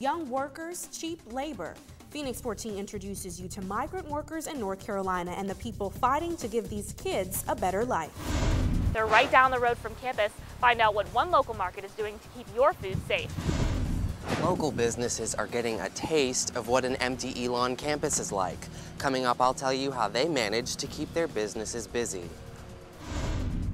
Young workers, cheap labor. Phoenix 14 introduces you to migrant workers in North Carolina and the people fighting to give these kids a better life. They're right down the road from campus. Find out what one local market is doing to keep your food safe. Local businesses are getting a taste of what an empty Elon campus is like. Coming up, I'll tell you how they manage to keep their businesses busy.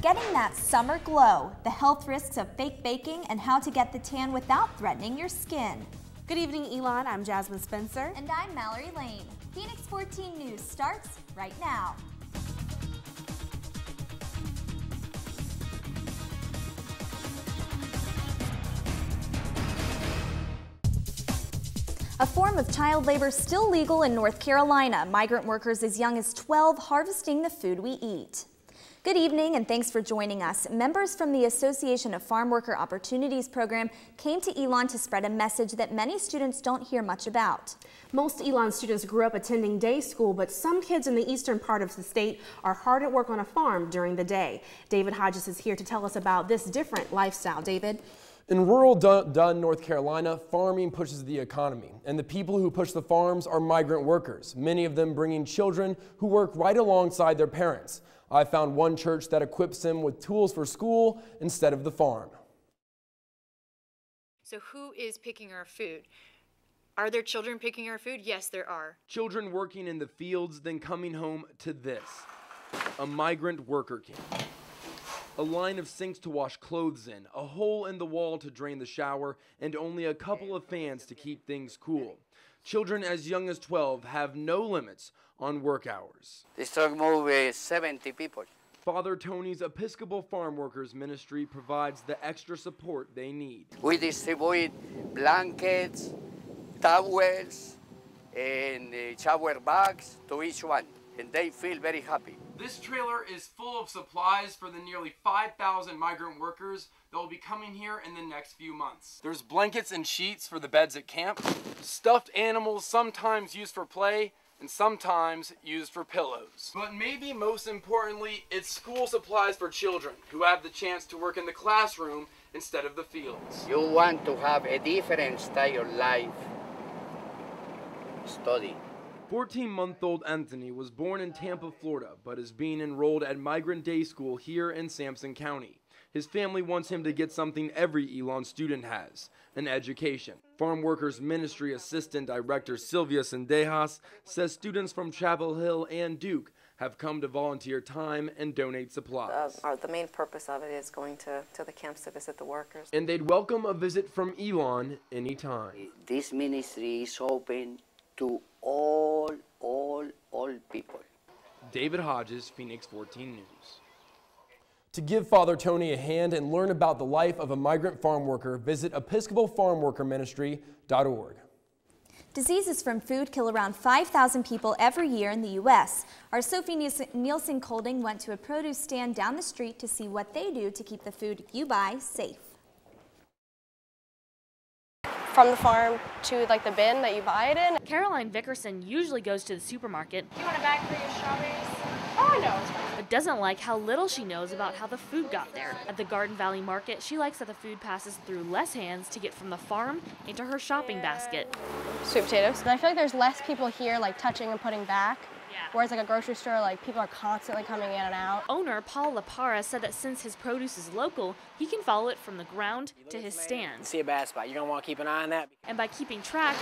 Getting that summer glow, the health risks of fake baking, and how to get the tan without threatening your skin. Good evening, Elon. I'm Jasmine Spencer. And I'm Mallory Lane. Phoenix 14 News starts right now. A form of child labor still legal in North Carolina. Migrant workers as young as 12 harvesting the food we eat. Good evening and thanks for joining us. Members from the Association of Farm Worker Opportunities program came to Elon to spread a message that many students don't hear much about. Most Elon students grew up attending day school, but some kids in the eastern part of the state are hard at work on a farm during the day. David Hodges is here to tell us about this different lifestyle. David? In rural Dunn, North Carolina, farming pushes the economy, and the people who push the farms are migrant workers, many of them bringing children who work right alongside their parents. I found one church that equips them with tools for school instead of the farm. So who is picking our food? Are there children picking our food? Yes, there are. Children working in the fields, then coming home to this, a migrant worker camp. A line of sinks to wash clothes in, a hole in the wall to drain the shower, and only a couple of fans to keep things cool. Children as young as 12 have no limits on work hours. This truck moves 70 people. Father Tony's Episcopal Farm Workers Ministry provides the extra support they need. We distribute blankets, towels, and shower bags to each one, and they feel very happy. This trailer is full of supplies for the nearly 5,000 migrant workers that will be coming here in the next few months. There's blankets and sheets for the beds at camp, stuffed animals sometimes used for play, and sometimes used for pillows. But maybe most importantly, it's school supplies for children who have the chance to work in the classroom instead of the fields. You want to have a different style of life, study. 14-month-old Anthony was born in Tampa, Florida, but is being enrolled at Migrant Day School here in Sampson County. His family wants him to get something every Elon student has, an education. Farm Workers Ministry Assistant Director Sylvia Sendejas says students from Chapel Hill and Duke have come to volunteer time and donate supplies. The main purpose of it is going to the camps to visit the workers. And they'd welcome a visit from Elon anytime. This ministry is open to all people. David Hodges, Phoenix 14 News. To give Father Tony a hand and learn about the life of a migrant farm worker, visit episcopalfarmworkerministry.org. Diseases from food kill around 5,000 people every year in the U.S. Our Sophie Nielsen-Colding went to a produce stand down the street to see what they do to keep the food you buy safe. From the farm to like the bin that you buy it in. Caroline Vickerson usually goes to the supermarket. You want a bag for your strawberries? Oh, I know. But doesn't like how little she knows about how the food got there. At the Garden Valley Market, she likes that the food passes through less hands to get from the farm into her shopping basket. Sweet potatoes. And I feel like there's less people here like touching and putting back. Whereas like a grocery store, like people are constantly coming in and out. Owner Paul LaPara said that since his produce is local, he can follow it from the ground to his stand. See a bad spot, you're gonna want to keep an eye on that. And by keeping track,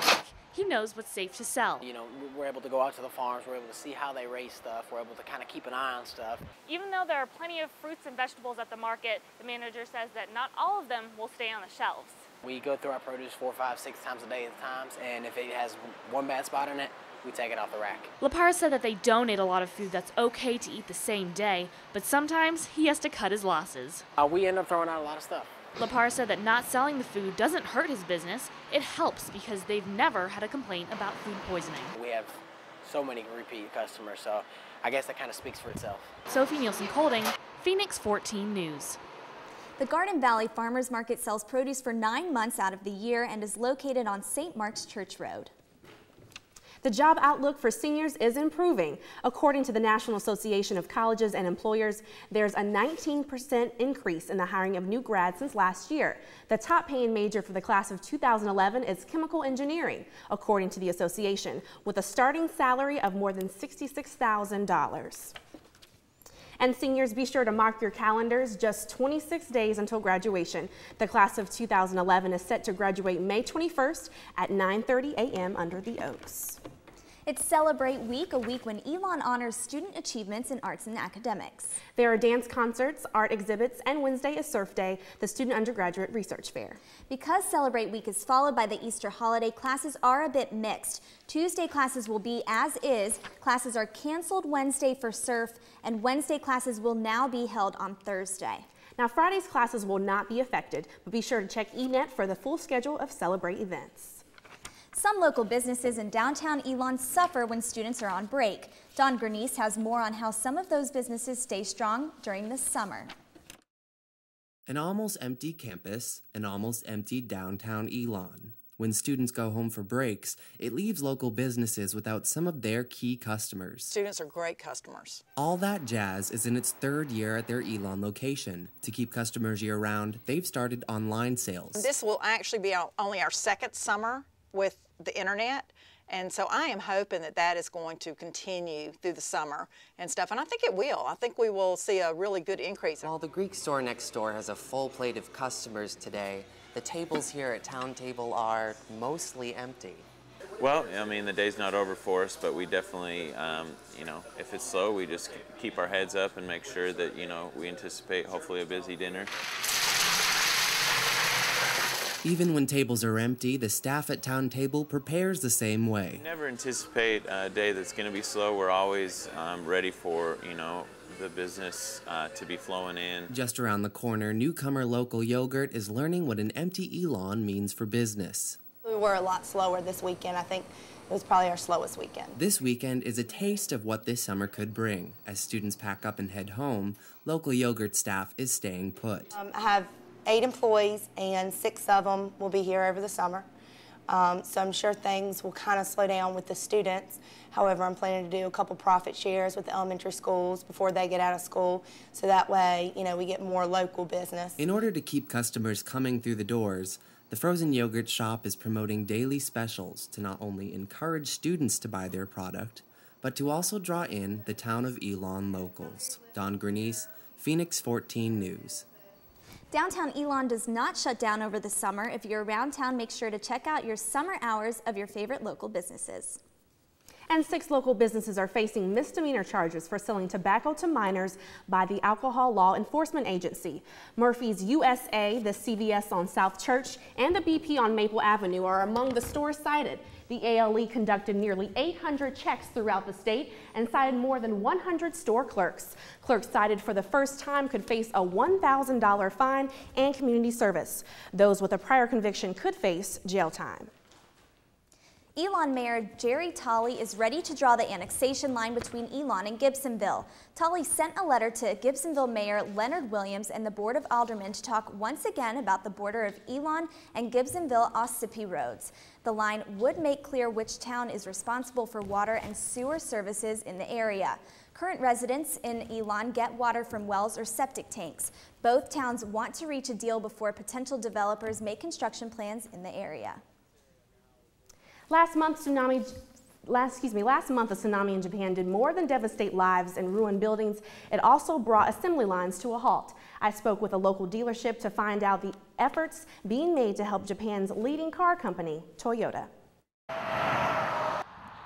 he knows what's safe to sell. You know, we're able to go out to the farms, we're able to see how they raise stuff, we're able to kind of keep an eye on stuff. Even though there are plenty of fruits and vegetables at the market, the manager says that not all of them will stay on the shelves. We go through our produce 4, 5, 6 times a day at times, and if it has one bad spot in it, we take it off the rack. LaPara said that they donate a lot of food that's okay to eat the same day, but sometimes he has to cut his losses. We end up throwing out a lot of stuff. LaPara said that not selling the food doesn't hurt his business, it helps because they've never had a complaint about food poisoning. We have so many repeat customers, so I guess that kind of speaks for itself. Sophie Nielsen-Colding, Phoenix 14 News. The Garden Valley Farmers Market sells produce for 9 months out of the year and is located on St. Mark's Church Road. The job outlook for seniors is improving. According to the National Association of Colleges and Employers, there's a 19% increase in the hiring of new grads since last year. The top paying major for the class of 2011 is chemical engineering, according to the association, with a starting salary of more than $66,000. And seniors, be sure to mark your calendars, just 26 days until graduation. The class of 2011 is set to graduate May 21st at 9:30 a.m. under the Oaks. It's Celebrate Week, a week when Elon honors student achievements in arts and academics. There are dance concerts, art exhibits, and Wednesday is Surf Day, the Student Undergraduate Research Fair. Because Celebrate Week is followed by the Easter holiday, classes are a bit mixed. Tuesday classes will be as is. Classes are canceled Wednesday for surf, and Wednesday classes will now be held on Thursday. Now, Friday's classes will not be affected, but be sure to check eNet for the full schedule of Celebrate events. Some local businesses in downtown Elon suffer when students are on break. Don Grenice has more on how some of those businesses stay strong during the summer. An almost empty campus, an almost empty downtown Elon. When students go home for breaks, it leaves local businesses without some of their key customers. Students are great customers. All That Jazz is in its third year at their Elon location. To keep customers year-round, they've started online sales. This will actually be only our second summer with the internet, and so I am hoping that that is going to continue through the summer and stuff, and I think it will. I think we will see a really good increase. While the Greek store next door has a full plate of customers today, the tables here at Town Table are mostly empty. Well, I mean, the day's not over for us, but we definitely, if it's slow, we just keep our heads up and make sure that, we anticipate hopefully a busy dinner. Even when tables are empty, the staff at Town Table prepares the same way. We never anticipate a day that's going to be slow. We're always ready for, the business to be flowing in. Just around the corner, newcomer Local Yogurt is learning what an empty Elon means for business. We were a lot slower this weekend. I think it was probably our slowest weekend. This weekend is a taste of what this summer could bring. As students pack up and head home, Local Yogurt staff is staying put. I have 8 employees, and 6 of them will be here over the summer. So I'm sure things will kind of slow down with the students. However, I'm planning to do a couple profit shares with the elementary schools before they get out of school, so that way, we get more local business. In order to keep customers coming through the doors, the frozen yogurt shop is promoting daily specials to not only encourage students to buy their product, but to also draw in the town of Elon locals. Don Grenice, Phoenix 14 News. Downtown Elon does not shut down over the summer. If you're around town, make sure to check out your summer hours of your favorite local businesses. And 6 local businesses are facing misdemeanor charges for selling tobacco to minors by the Alcohol Law Enforcement Agency. Murphy's USA, the CVS on South Church, and the BP on Maple Avenue are among the stores cited. The ALE conducted nearly 800 checks throughout the state and cited more than 100 store clerks. Clerks cited for the first time could face a $1,000 fine and community service. Those with a prior conviction could face jail time. Elon Mayor Jerry Tolley is ready to draw the annexation line between Elon and Gibsonville. Tolley sent a letter to Gibsonville Mayor Leonard Williams and the Board of Aldermen to talk once again about the border of Elon and Gibsonville-Ossipee roads. The line would make clear which town is responsible for water and sewer services in the area. Current residents in Elon get water from wells or septic tanks. Both towns want to reach a deal before potential developers make construction plans in the area. Last month, a tsunami in Japan did more than devastate lives and ruin buildings. It also brought assembly lines to a halt. I spoke with a local dealership to find out the efforts being made to help Japan's leading car company, Toyota.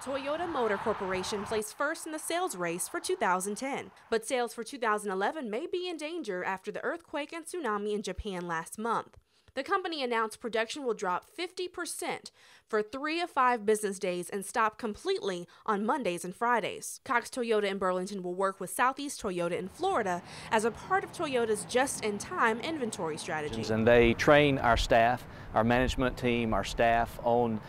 Toyota Motor Corporation placed first in the sales race for 2010, but sales for 2011 may be in danger after the earthquake and tsunami in Japan last month. The company announced production will drop 50% for 3 of 5 business days and stop completely on Mondays and Fridays. Cox Toyota in Burlington will work with Southeast Toyota in Florida as a part of Toyota's just-in-time inventory strategy. And they train our staff, our management team, our staff on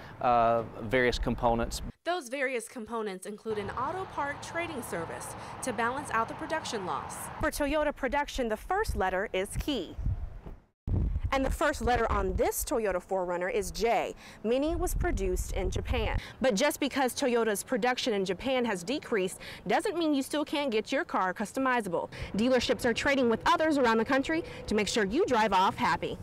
various components. Those various components include an auto part trading service to balance out the production loss. For Toyota production, the first letter is key. And the first letter on this Toyota 4Runner is J, meaning it was produced in Japan. But just because Toyota's production in Japan has decreased doesn't mean you still can't get your car customizable. Dealerships are trading with others around the country to make sure you drive off happy.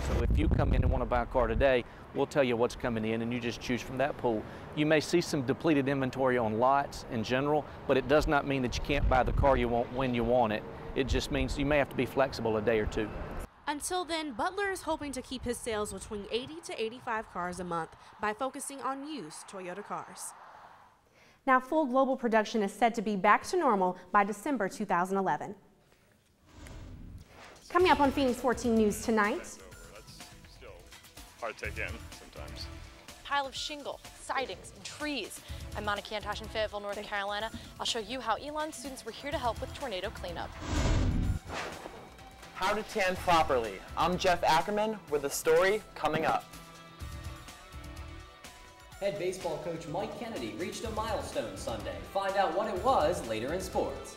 So if you come in and want to buy a car today, we'll tell you what's coming in and you just choose from that pool. You may see some depleted inventory on lots in general, but it does not mean that you can't buy the car you want when you want it. It just means you may have to be flexible a day or two. Until then, Butler is hoping to keep his sales between 80 to 85 cars a month by focusing on used Toyota cars. Now, full global production is said to be back to normal by December 2011. Coming up on Phoenix 14 News tonight. That's still hard to take in sometimes. Pile of shingle, sidings, and trees. I'm Monica Antosh in Fayetteville, North Carolina. I'll show you how Elon students were here to help with tornado cleanup. How to tan properly. I'm Jeff Ackerman with a story coming up. Head baseball coach Mike Kennedy reached a milestone Sunday. Find out what it was later in sports.